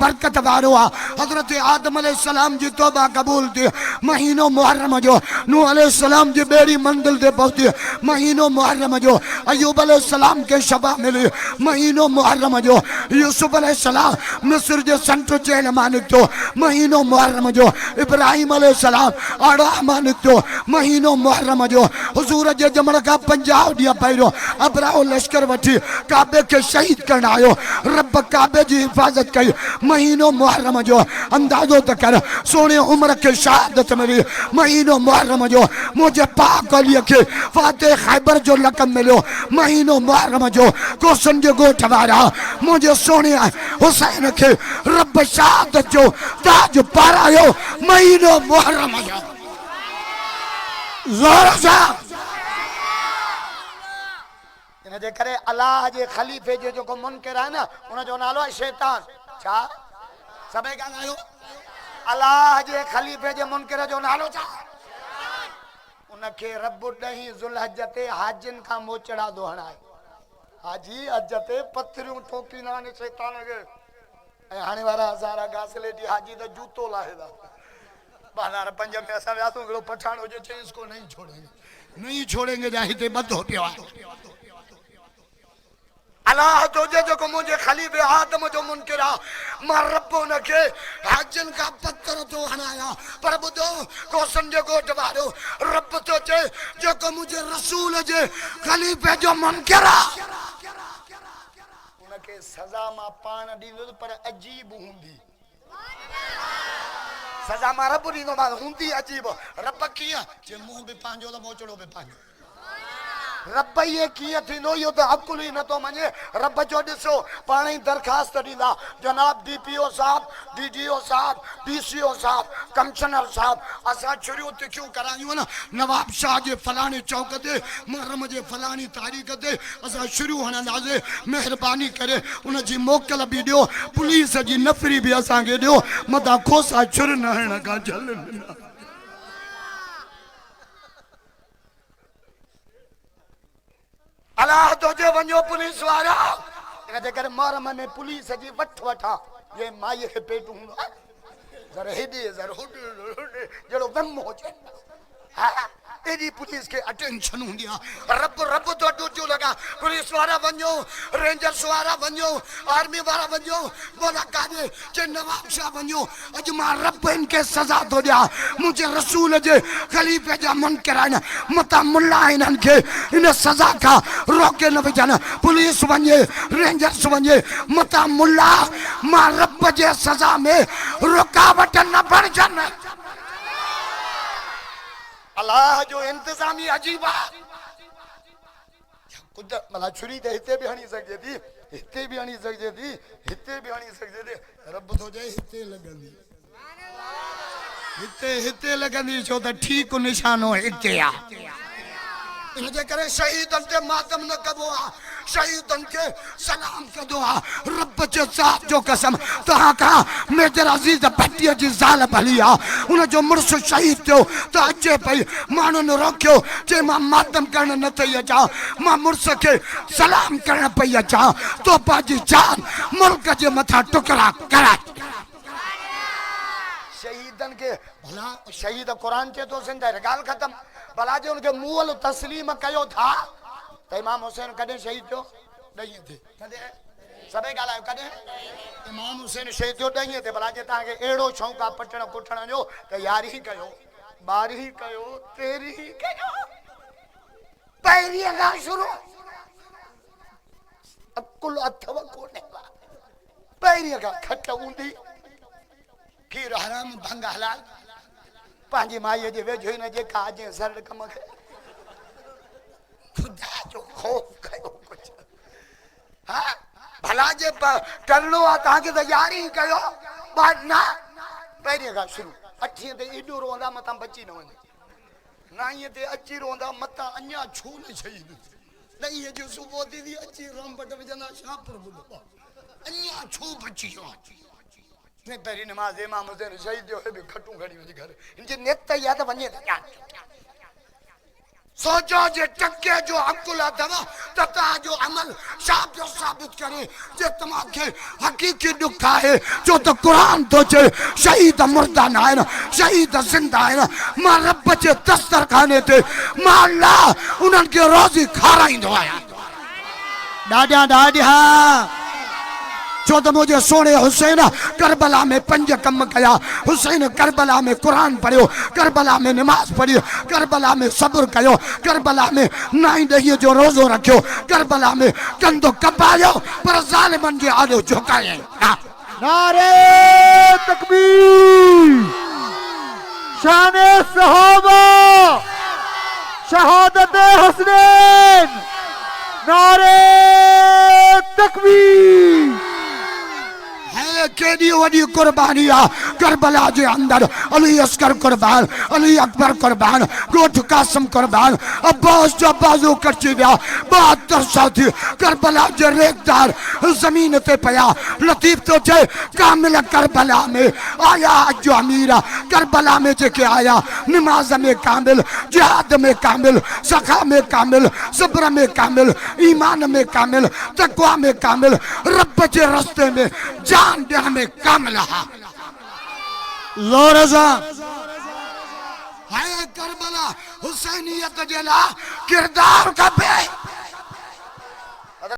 बरकत वारो आ। हजरत आदम अलैहिस्सलाम जी तौबा कबूल थी महीनो मुहर्रम जो, नूह अलैहिस्सलाम जी बेड़ी मंजिल ते पहुंची महीनो मुहर्रम जो, अयूब अलैहिस्सलाम के शबा मिली महीनो मुहर्रम जो, यूसुफ अलैहिस्सलाम मिस्र जे संत जेल मां निकतो महीनो मुहर्रम जो, इब्राहिम अलैहिस्सलाम आड़ा मां निकतो महीनो मुहर्रम जो, हुजूर जे जमण का 50 ॾींहं पहिरियों अबराह लश्कर वठी काबे के शहीद करण आयो, रब काबे जी हिफाजत कई महीनो मुहर्रम जो। अंदाजो त कर सोने उम्र के शहादत मिली महीनो मुहर्रम जो, मुझे पाक अली के फाते खैबर जो लक़ब मिलो महीनो मुहर्रम जो, कोसन जो गोठ वारा मुझे सोने हुसैन के रब शहादत जो ताज पारायो महीनो मुहर्रम जो। ज़ोर से इन जे करे अल्लाह जे खलीफे जो जो मुनकर है ना उन जो नालो है शैतान। छा सबे गायो अल्लाह जे खलीफे जे मुनकर जो नालो छा? उनके रब ॾही ज़ुल्हज ते हाजिन का मोचड़ा दो हणाए। हाजी अज ते पत्थरियूं ठोकीना ने शैतान के हाणे वारा हज़ारा गासले दी हाजी दा जूतो लाहेदा। 2005 में असा व्यासो गलो पठान हो जे इसको नहीं छोड़ेंगे, नहीं छोड़ेंगे जाहि ते बद हो पियो। अल्लाह तो जो को मुझे खलीफे आदम जो मुनकरा मां रब न के हाजन का पत्थर तो हणाया पर बुधो को संजो गोट वारो रब तो चे जो को मुझे रसूल जे खलीफे जो मुनकरा उनके सजा मा पान दींदो पर अजीब हुंदी। सजा मा रब दींदो मा हुंदी अजीब। रब किया जे मुंह भी पांजो तो मोचड़ो भी पांजो। रब ये किए थी नो यो तो अकुल ही न तो मने रब जो दिसो पानी दरखास्त दीदा जनाब डीपीओ साहब, डीडीओ साहब, डीसीओ साहब, कमिश्नर साहब असा शुरू ते क्यों करायूं ना नवाब शाह जे फलाने चौक ते मुहर्रम जे फलानी तारीख ते असा शुरू हणंदासे मेहरबानी करे उन जी मोकल भी दियो पुलिस जी नफरी भी असा के दियो मदा खोसा छुर न हण का जल अल्लाह तो जे वञो पुलिस वारा इन जे करे मुहर्रम में पुलिस जी वठा ये माई के पेट हूंदो जरा हेडे जरा होड जड़ो गम हो जे एडी पुलिस के अटेंशन हुंदी रब रब तो डूजो लगा पुलिस वारा वञो रेंजर्स वारा वञो आर्मी वारा वञो बोला काजे जे नवाब शाह वञो अज मां रब इनके सजा तो दिया मुझे रसूल जे खलीफे जा मुनकर आइन मता मुल्ला इनन के इन सजा का रोके न वजन पुलिस वञे रेंजर्स वञे मता मुल्ला मां रब जे सजा में रुकावट न बण जन। अल्लाह जो इंतजामी अजीब है कुदरत मला छुरी ते हिते भी हणी सके थी हिते भी हणी सके थी हिते भी हणी सके थी रब तो जे हिते लगंदी हिते हिते लगंदी छो त ठीक निशानो हिते आ। इन जे करे शहीदन ते मातम न कबो आ शहीदन के सलाम कदो आ रब जे साथ जो कसम तहां का मेजर अजीज भट्टिया जी ज़ाल भलिया उन जो मुर्स शहीद थियो त अचे पई माण्हू न रोकियो जे मां मातम करण न थई अचा मां मुर्स के सलाम करण पई अचा तो पाजी जान मुल्क जे मथा टुकड़ा करा शहीदन के भला शहीद कुरान चे तो सिंधा गाल खत्म भला जो उनके मुअल तस्लीम कयो था त इमाम हुसैन कदे शहीद थियो ॾही थे कदे सबे गालायो कदे इमाम हुसैन शहीद थियो ॾही थे भला जे ताके एड़ो शौक आ पटण कुटण जो त यारी कयो बारी कयो तेरी कयो पहिरी का शुरू अकुल अथव कोने पहिरी का खट ऊंदी खीर हराम भंग हलाल पांजी माई जे वेझो न जे काजे सर कम खे खुदा जो खौफ कयो कुछ हां भला जे करनो आ ता के तैयारी कयो बाद ना पहिरी का शुरू अठी ते इडो रोंदा मता बची न वने ना ये ते अची रोंदा मता अन्या छू न छई नहीं ये जो सुबह दीदी अची राम बट वजना शापर बुदो अन्या छू बची जो ने पहली नमाज इमाम हुसैन शहीद जो है भी खटू खड़ी वने घर इनके नेत या त वने सोचो जे टके जो अकुल अथव त तव्हांजो अमल छा पियो साबित करे जे तव्हांखे हक़ीक़ी दुख आहे छो त क़ुर थो चए शहीद मुर्दा न आहिनि शहीद ज़िंदा आहिनि मां रब जे दस्तरखाने ते मां अल्लाह उन्हनि खे रोज़ी खाराईंदो आहियां ॾाढा ॾाढा छो त मुझे सोने हुसैन करबला में 5 कम कया हुसैन करबला में कुरान पढ़ियो करबला में नमाज पढ़ी करबला में सब्र कयो करबला में 9 ॾही जो रोज़ो रखियो करबला में कंधो कपायो पर ज़ालिमन जे आॾो झुकाए नारे तकबीर शान सहाबा शहादत हसनैन नारे तकबीर है केडी वडी कुर्बानी आ करबला जे अंदर अली अस्कर कुर्बान अली अकबर कुर्बान गोठ कासम कुर्बान अब्बास जो बाजू कटी दिया 72 साथी करबला जे रेगदार जमीन ते पया लतीफ तो चे कामिल करबला में आया जो अमीरा करबला में जेके आया नमाज में कामिल जिहाद में कामिल सखा में कामिल सब्र में कामिल ईमान में कामिल तकवा में कामिल रब के रास्ते में जान देने में कामिल है लोरजा है करबला हुसैनियत जला किरदार का पे